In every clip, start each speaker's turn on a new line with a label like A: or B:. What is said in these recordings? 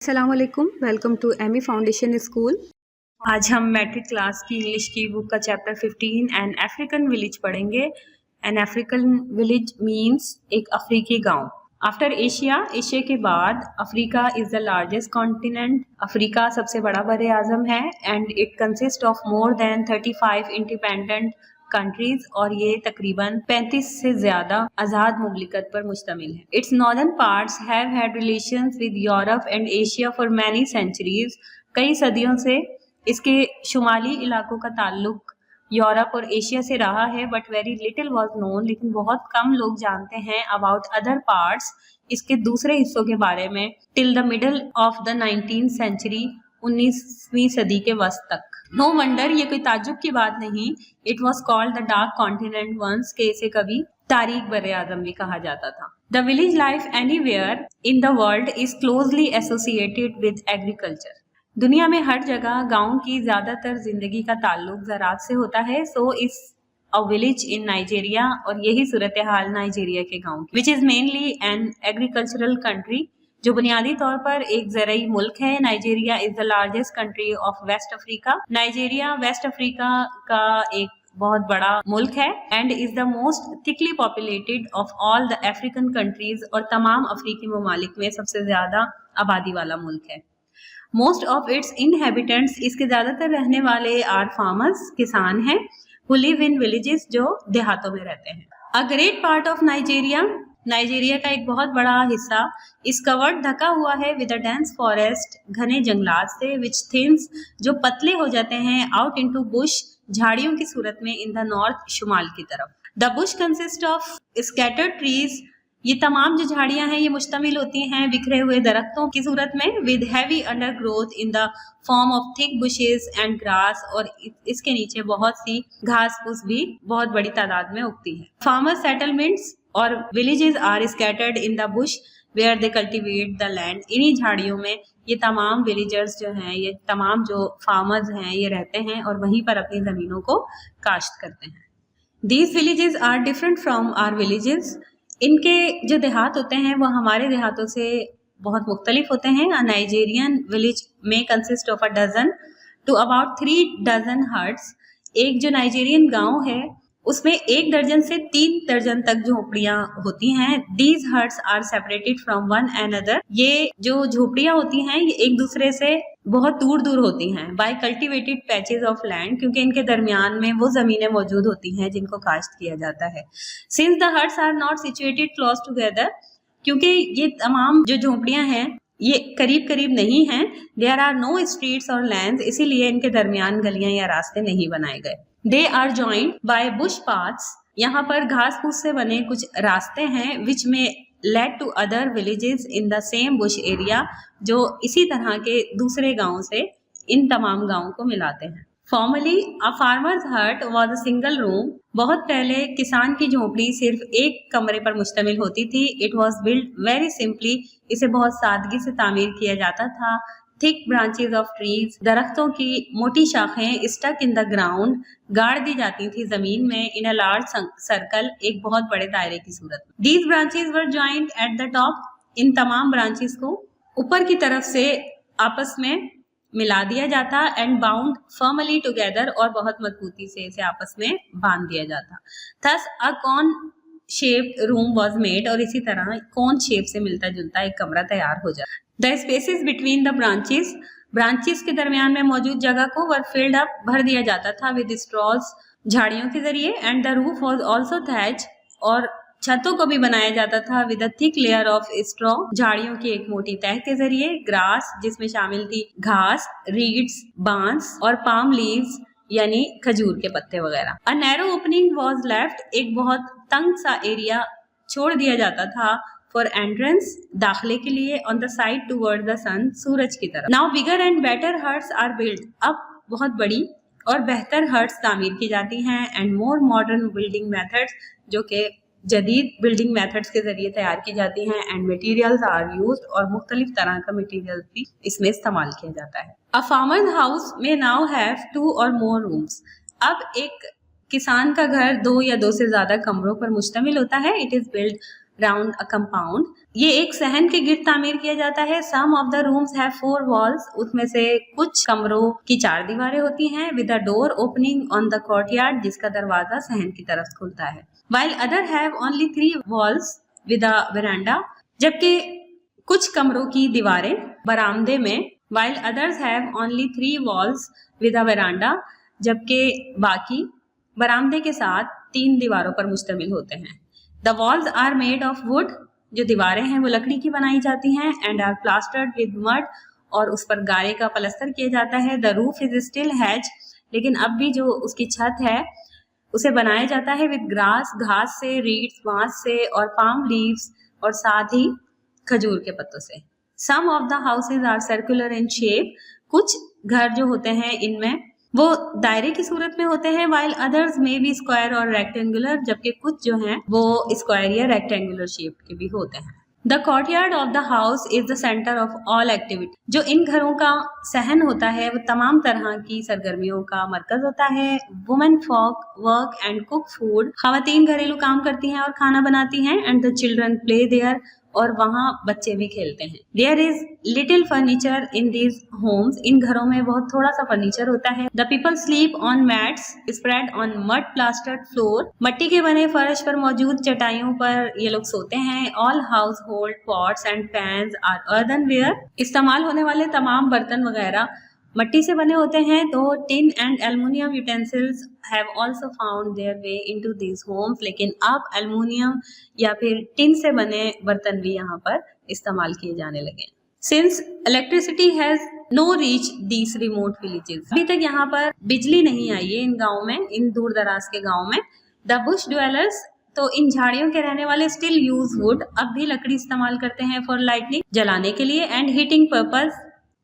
A: अस्सलामुअलैकुम, welcome to Amy foundation school. आज हम मैट्रिक क्लास की इंग्लिश की बुक का चैप्टर 15 एन अफ्रीकन विलेज पढ़ेंगे। एन अफ्रीकन विलेज मीन्स एक अफ्रीकी गांव। आफ्टर एशिया, एशिया के बाद Africa is the largest continent. Africa सबसे बड़ा बर आज़म है and it consist of more than 35 independent countries और ये तकरीबन 35 से ज्यादा आजाद मुमलिकत पर मुश्तमिल है। Its northern parts have had relations with Europe and Asia for many centuries. कई सदियों से इसके शुमाली इलाकों का ताल्लुक यूरोप और एशिया से रहा है, but very little was known, लेकिन बहुत कम लोग जानते हैं अबाउट अदर पार्ट्स, इसके दूसरे हिस्सों के बारे में, till the middle of the 19th century, 19वीं सदी के वस्त तक। नो वंडर, ये कोई ताज्जुब की बात नहीं, it was called the dark continent once, के इसे कभी तारीख बर आज़म भी कहा जाता था। The village life anywhere in the world is closely associated with agriculture. दुनिया में हर जगह गांव की ज्यादातर जिंदगी का ताल्लुक ज़राअत से होता है। सो इस अ विलेज इन नाइजीरिया, और यही सूरत हाल नाइजीरिया के गांव की, which is mainly an agricultural country, जो बुनियादी तौर पर एक ज़राई मुल्क है। Nigeria is the largest country of West Africa. Nigeria West Africa का एक बहुत बड़ा मुल्क है and is the most thickly populated of all the African countries, और तमाम अफ्रीकी ममालिक में सबसे ज्यादा आबादी वाला मुल्क है। मोस्ट ऑफ इट्स इनहेबिटेंट्स, इसके ज्यादातर रहने वाले आर फार्मर्स, किसान हैं, हु लिव इन विलेजेस, जो देहातों में रहते हैं। A great part of Nigeria, Nigeria का एक बहुत बड़ा हिस्सा इस कवर्ड ढका हुआ है विद अ डेंस फॉरेस्ट, घने जंगलात से, विच थिन्स, जो पतले हो जाते हैं, आउट इनटू बुश, झाड़ियों की सूरत में, इन द नॉर्थ, शुमाल की तरफ। The Bush consist of scattered trees, ये तमाम जो झाड़ियां हैं ये मुश्तमिल होती हैं बिखरे हुए दरख्तों की सूरत में, with heavy undergrowth in the form of thick bushes and grass, और इसके नीचे बहुत सी घास फूस भी बहुत बड़ी तादाद में उगती है। फार्मर सेटलमेंट्स और villages are scattered in the bush where they cultivate the land. इन्हीं झाड़ियों में ये तमाम विलेजर्स जो हैं, ये तमाम जो फार्मर्स हैं, ये रहते हैं और वहीं पर अपनी जमीनों को काश्त करते हैं। These villages are different from our villages, इनके जो देहात होते हैं वो हमारे देहातों से बहुत मुख्तलिफ होते हैं। अ नाइजीरियन विलेज में consist of a dozen to about 3 dozen huts. एक जो नाइजीरियन गांव है उसमें 1 दर्जन से 3 दर्जन तक झोपड़ियां होती हैं। These huts are separated from one another, ये जो झोपड़ियां होती हैं ये एक दूसरे से बहुत दूर दूर होती हैं, by cultivated patches of land, क्योंकि इनके दरमियान में वो जमीनें मौजूद होती हैं जिनको काश्त किया जाता है। Since the huts are not situated close together, क्योंकि ये तमाम जो झोपड़ियां हैं ये करीब करीब नहीं हैं, there are no streets or lanes, इसीलिए इनके दरमियान गलियां या रास्ते नहीं बनाए गए। They are joined by bush paths, यहाँ पर घास फूस से बने कुछ रास्ते हैं, विच में lead to other villages in the same bush area, जो इसी तरह के दूसरे गांवों से इन तमाम गांवों को मिलाते हैं। फॉर्मली अ फार्मर्स हट वाज अ सिंगल रूम, बहुत पहले किसान की झोपड़ी सिर्फ एक कमरे पर मुश्तमिल होती थी। It was built very simply, इसे बहुत सादगी से तामीर किया जाता था। थिक ब्रांचेज ऑफ ट्रीज, दरख्तों की मोटी शाखें, स्टक इन द ग्राउंड, गाड़ दी जाती थी जमीन में, इन अ लार्ज सर्कल, एक बहुत बड़े दायरे की सूरत में। These branches were joint at the top, इन तमाम ब्रांचेस को ऊपर की तरफ से आपस में मिला दिया जाता, एंड बाउंड फर्मली टुगेदर, और बहुत मजबूती से इसे आपस में बांध दिया जाता। Thus a cone shaped room was made, और इसी तरह कौन शेप से मिलता जुलता एक कमरा तैयार हो जाता। The spaces between the branches, branches के दरमियान में मौजूद जगह को वर फिल्ड अप, भर दिया जाता था, विद स्ट्रॉज, झाड़ियों के जरिए, and the roof was also thatch, और छतों को भी बनाया जाता था with a thick layer of straw, झाड़ियों की एक मोटी तह के जरिए, ग्रास, जिसमें शामिल थी घास, रीड्स, बांस, और पाम लीव्स, यानी खजूर के पत्ते वगैरह। A narrow opening was left, एक बहुत तंग सा एरिया छोड़ दिया जाता था फॉर एंट्रेंस, दाखिले के लिए, on the side toward the sun, सूरज की तरफ। Now bigger and better huts are build, अब बहुत बड़ी और बेहतर हट्स तामीर की जाती हैं, and more modern building methods, जो कि जदीद बिल्डिंग मेथड्स के जरिए तैयार की जाती हैं, एंड मटेरियल्स आर यूज्ड, और मुख्तलिफ तरह का मटेरियल भी इसमें इस्तेमाल किया जाता है। अ फार्मर हाउस में नाउ हैव 2 और मोर रूम्स, अब एक किसान का घर 2 या 2 से ज्यादा कमरों पर मुश्तमिल होता है। It is build round a compound. ये एक सहन के गिर्द तामीर किया जाता है। Some of the rooms have 4 walls, उसमें से कुछ कमरों की 4 दीवारें होती हैं। With a door opening on the courtyard, जिसका दरवाजा सहन की तरफ खुलता है। while other have only 3 walls with a veranda, जबकि कुछ कमरों की दीवारें बरामदे में, while others have only 3 walls with a veranda, जबकि बाकी बरामदे के साथ 3 दीवारों पर मुश्तमिल होते हैं। The walls are made of wood, जो दीवारें हैं वो लकड़ी की बनाई जाती हैं। and are plastered with mud, और उस पर गारे का पलस्तर किया जाता है। The roof is still thatched, लेकिन अब भी जो उसकी छत है उसे बनाया जाता है विद ग्रास, घास से, रीड्स, बांस से, और पाम लीव्स, और साथ ही खजूर के पत्तों से। Some of the houses are circular in shape, कुछ घर जो होते हैं इनमें वो दायरे की सूरत में होते हैं। while others may be square और rectangular, जबकि कुछ जो हैं वो स्क्वायर या रेक्टेंगुलर शेप के भी होते हैं। The courtyard of the house is the center of all activity, जो इन घरों का सहन होता है वो तमाम तरह की सरगर्मियों का मरकज होता है। Women folk work and cook food, खवातीन घरेलू काम करती हैं और खाना बनाती हैं। And the children play there, और वहाँ बच्चे भी खेलते हैं। There is little furniture in these homes, इन घरों में बहुत थोड़ा सा फर्नीचर होता है। The people sleep on mats spread on mud plastered floor, मट्टी के बने फर्श पर मौजूद चटाइयों पर ये लोग सोते हैं। All household pots and pans are earthenware, इस्तेमाल होने वाले तमाम बर्तन वगैरह मट्टी से बने होते हैं। तो tin and aluminium utensils have also found their way into these homes, लेकिन अब एल्युमिनियम या फिर टिन से बने बर्तन भी यहाँ पर इस्तेमाल किए जाने लगे। Since electricity has know reach these remote villages, अभी तक यहाँ पर बिजली नहीं आई है इन गाँव में, इन दूर दराज के गाँव में। द बुश ड्वेलर्स, तो इन झाड़ियों के रहने वाले स्टिल यूज वुड, अब भी लकड़ी इस्तेमाल करते हैं फॉर लाइटनिंग, जलाने के लिए, एंड हीटिंग पर्पस,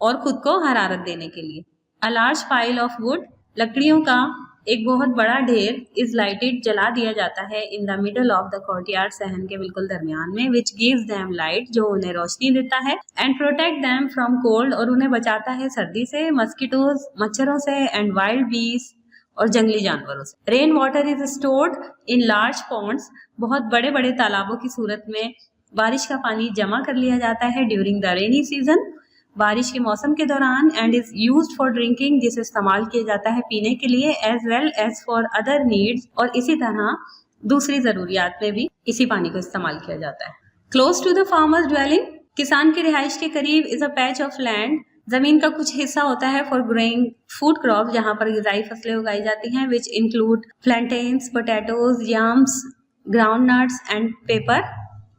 A: और खुद को हरारत देने के लिए। A large pile of would, लकड़ियों का एक बहुत बड़ा ढेर, इज लाइटेड, जला दिया जाता है, in the middle of the courtyard, सहन के बिल्कुल दरमियान में, विच गिव्स देम लाइट, जो उन्हें रोशनी देता है, and protect them from cold, और उन्हें बचाता है सर्दी से, मस्किटोज, मच्छरों से, एंड वाइल्ड बीस, और जंगली जानवरों से। Rain water is stored in large ponds, बहुत बड़े बड़े तालाबों की सूरत में बारिश का पानी जमा कर लिया जाता है ड्यूरिंग द रेनी सीजन, बारिश के मौसम के दौरान, and is used for drinking, जिसे इस्तेमाल किया जाता है पीने के लिए, as well as for other needs, और इसी तरह दूसरी जरूरियात में भी इसी पानी को इस्तेमाल किया जाता है। Close to the farmers dwelling, किसान की रिहाइश के करीब, is a patch of land, जमीन का कुछ हिस्सा होता है फॉर ग्रोइंग फूड क्रॉप, जहां पर ग़िज़ाई फसलें उगाई जाती हैं, which include plantains, potatoes, yams, ground nuts and pepper,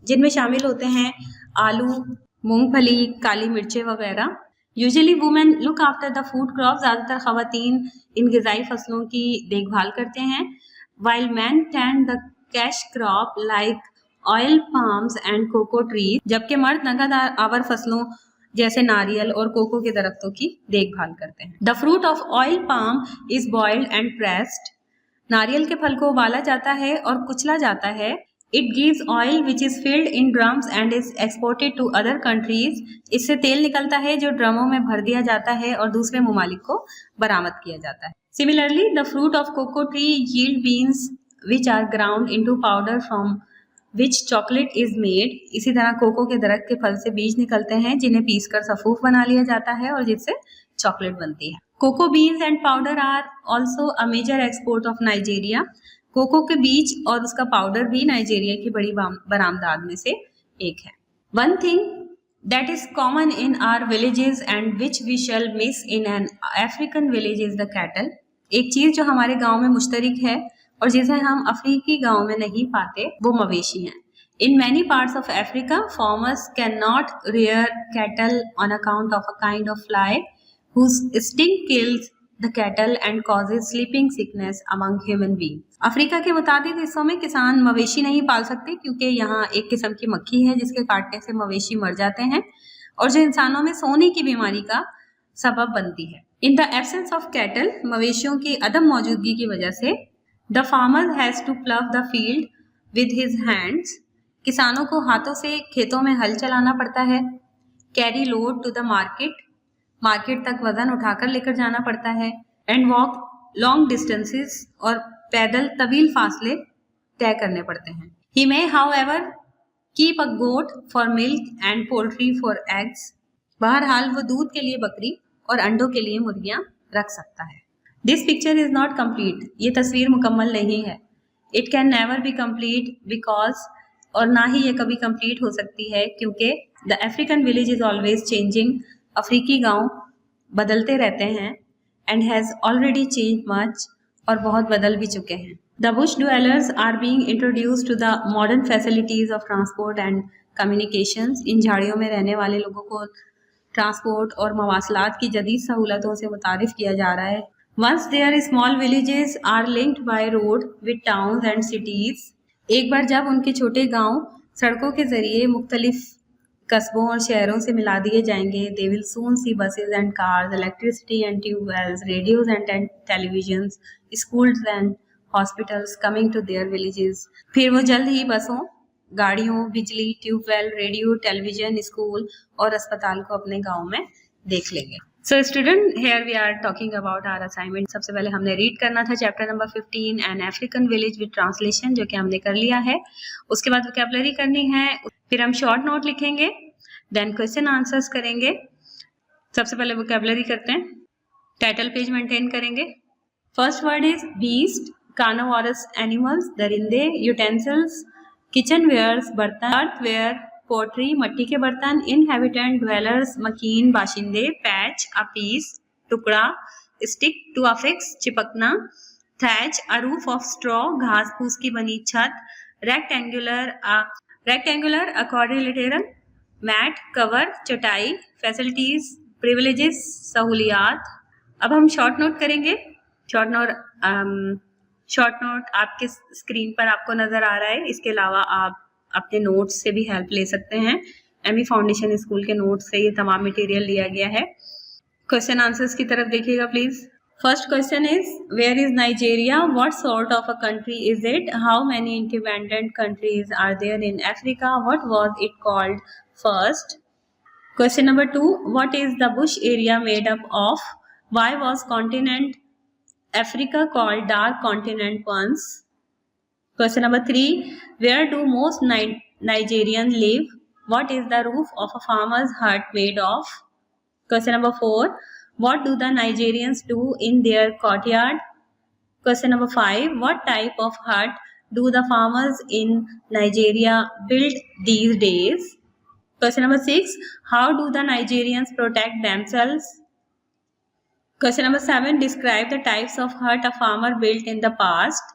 A: जिनमें शामिल होते हैं आलू, मूंगफली, काली मिर्चें वगैरह। Usually women look after the food crop, ज़्यादातर खवातीन इन ग़िज़ाई फसलों की देखभाल करते हैं। While man tend the cash crop like oil palms and cocoa trees, जबकि मर्द नगद आवर फसलों जैसे नारियल और कोको के दरख्तों की देखभाल करते हैं। The fruit of oil palm is boiled and pressed, नारियल के फल को उबाला जाता है और कुचला जाता है। It gives oil which is filled in drums and is exported to other countries. इससे तेल निकलता है जो ड्रमों में भर दिया जाता है और दूसरे ममालिक को बरामद किया जाता है। Similarly, the fruit of cocoa tree yield beans which are ground into powder from which chocolate is made. इसी तरह कोको के दरख्त के फल से बीज निकलते हैं जिन्हें पीसकर सफूफ बना लिया जाता है और जिससे चॉकलेट बनती है। Cocoa beans and powder are also a major export of Nigeria. Cocoa के बीज और उसका पाउडर भी नाइजीरिया की बड़ी बरामदात में से एक है। One thing that is common in our villages and which we shall miss in an African village is the cattle. एक चीज जो हमारे गांव में मुश्तरिक है और जिसे हम अफ्रीकी गांव में नहीं पाते वो मवेशी हैं। In many parts of Africa, farmers cannot rear cattle on account of a kind of fly whose sting kills the cattle and causes sleeping sickness among human beings. Africa के मुताबिक हिस्सों में किसान मवेशी नहीं पाल सकते क्योंकि यहाँ एक किस्म की मक्खी है जिसके काटने से मवेशी मर जाते हैं और जो इंसानों में सोने की बीमारी का सबब बनती है। In the absence of cattle, मवेशियों की अदम मौजूदगी की वजह से the farmer has to plough the field with his hands. किसानों को हाथों से खेतों में हल चलाना पड़ता है। Carry load to the market, market तक वजन उठाकर लेकर जाना पड़ता है। एंड वॉक लॉन्ग डिस्टेंसेस, और पैदल तवील फासले तय करने पड़ते हैं। He may however keep a goat for milk and poultry for eggs. बहरहाल वो दूध के लिए बकरी और अंडों के लिए मुर्गियां रख सकता है। This picture is not complete, ये तस्वीर मुकम्मल नहीं है। It can never be complete because, और ना ही ये कभी कंप्लीट हो सकती है क्योंकि the African village is always changing, अफ्रीकी गांव बदलते रहते हैं, and has already change much, और बहुत बदल भी चुके हैं। The bush dwellers are being introduced to the modern facilities of transport and communications. इन झाड़ियों में रहने वाले लोगों को ट्रांसपोर्ट और मवासलात की जदीद सहूलतों से मुतारिफ किया जा रहा है। Once their small villages are linked by road with towns and cities, एक बार जब उनके छोटे गांव सड़कों के जरिए मुख्तलिफ कस्बों और शहरों से मिला दिए जाएंगे, they will soon see buses and cars, electricity and tube-wells, radios and televisions, schools and hospitals coming to their villages. फिर वो जल्द ही बसों, गाड़ियों, बिजली, ट्यूबवेल, रेडियो, टेलीविजन, स्कूल और अस्पताल को अपने गांव में देख लेंगे। So student, here we are talking about our assignment. सबसे पहले हमने रीड करना था chapter number 15 an African village with translation, जो कि हमने कर लिया है। उसके बाद वोकैबुलरी करनी है, फिर हम शॉर्ट नोट लिखेंगे, देन क्वेश्चन आंसर्स करेंगे। सबसे पहले वोकैबुलरी करते हैं, टाइटल पेज मेंटेन करेंगे। First word is beast, carnivorous animals, दरिंदे, यूटेंसिल्स, किचन वेयर्स, बर्तन, अर्थवेयर, पोट्री, मिट्टी के बर्तन, इनहेबिटेंट, ड्वेलर्स, मकीन, बाशिंदे, पैच, अ पीस, टुकड़ा, स्टिक, टू अफिक्स, चिपकना, thatch, a roof of straw, घास फूस की बनी छत, rectangular, a quadrilateral, mat, cover, चटाई, फैसिलिटीज, प्रिविलेजेस, सहूलियात। अब हम शॉर्ट नोट करेंगे। शॉर्ट नोट आपके स्क्रीन पर आपको नजर आ रहा है। इसके अलावा आप अपने नोट्स से भी हेल्प ले सकते हैं। एमी फाउंडेशन स्कूल के नोट्स से ये तमाम मटेरियल लिया गया है। क्वेश्चन आंसर्स की तरफ देखिएगा please. First question is where is Nigeria, what sort of a country is it, how many independent countries are there in Africa, what was it called first. Question number 2, what is the bush area made up of, why was continent Africa called dark continent once. Question number 3, where do most Nigerians live? What is the roof of a farmer's hut made of? Question number 4, what do the Nigerians do in their courtyard? Question number 5, what type of hut do the farmers in Nigeria build these days? Question number 6, how do the Nigerians protect themselves? Question number 7, describe the types of hut a farmer built in the past.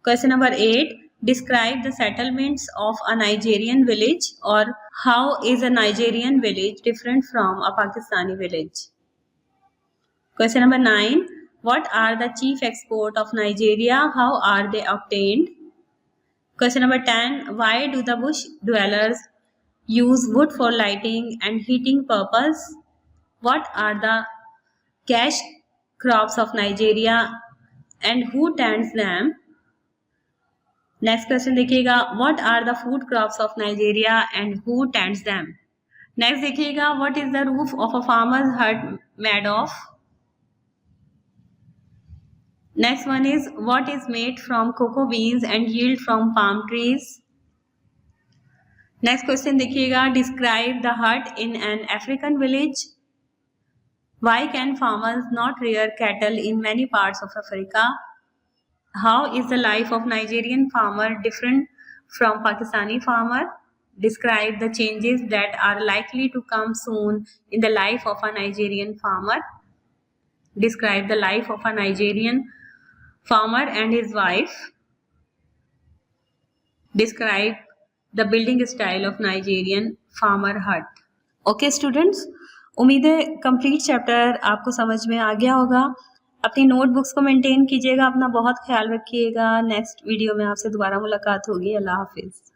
A: Question number 8, describe the settlements of a Nigerian village, or how is a Nigerian village different from a Pakistani village. Question number 9, what are the chief export of Nigeria, how are they obtained. Question number 10, why do the bush dwellers use wood for lighting and heating purpose? What are the cash crops of Nigeria and who tends them? Next question देखिएगा, what are the food crops of Nigeria and who tends them? Next देखिएगा, what is the roof of a farmer's hut made of? Next one is, what is made from cocoa beans and yield from palm trees? Next question देखिएगा, describe the hut in an African village. Why can farmers not rear cattle in many parts of Africa? How is the life of Nigerian farmer different from Pakistani farmer? Describe the changes that are likely to come soon in the life of a Nigerian farmer. Describe the life of a Nigerian farmer and his wife. Describe the building style of Nigerian farmer hut. Okay students, उम्मीद है complete chapter आपको समझ में आ गया होगा। अपनी notebooks को maintain कीजिएगा, अपना बहुत ख्याल रखिएगा। नेक्स्ट वीडियो में आपसे दोबारा मुलाकात होगी। अल्लाह हाफिज़।